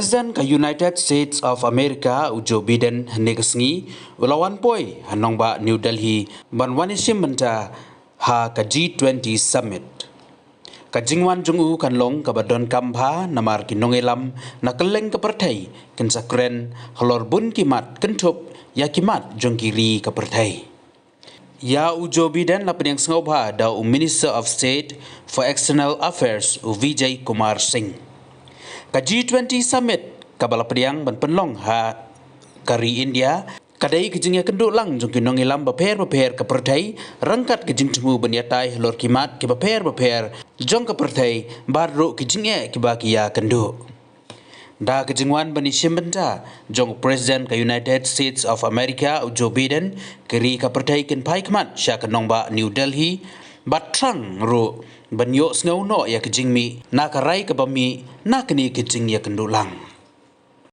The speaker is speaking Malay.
President ka United States of America Joe Biden negasngi ulawan poi hanong ba New Delhi banwanisim benta ha ka G20 summit. Kajingwan jungu kanlong kabadon kambha namar kinongelam nakeleng kepertai kensakren halor bun kimat kentup ya kimat jongkiri kepertai. Ya Joe Biden la penyang sengobha da Minister of State for External Affairs Vijay Kumar Singh. Ka G20 summit kabala pediang ban penlong ha kari India kadai kejingnya kenduk lang jong kinong ilam baper ke pertai rangkat kejing temu beniatai lor kimat ke baper jong ke pertai baru kejingnya kibakia kenduk da kejingwan bani simbenta jong President ka United States of America Joe Biden keri ka pertai ken pai kemat sya kenong ba New Delhi batrang ru banyo snau no ya kejing mi na karai ke bami na kini kejing ya kendulang.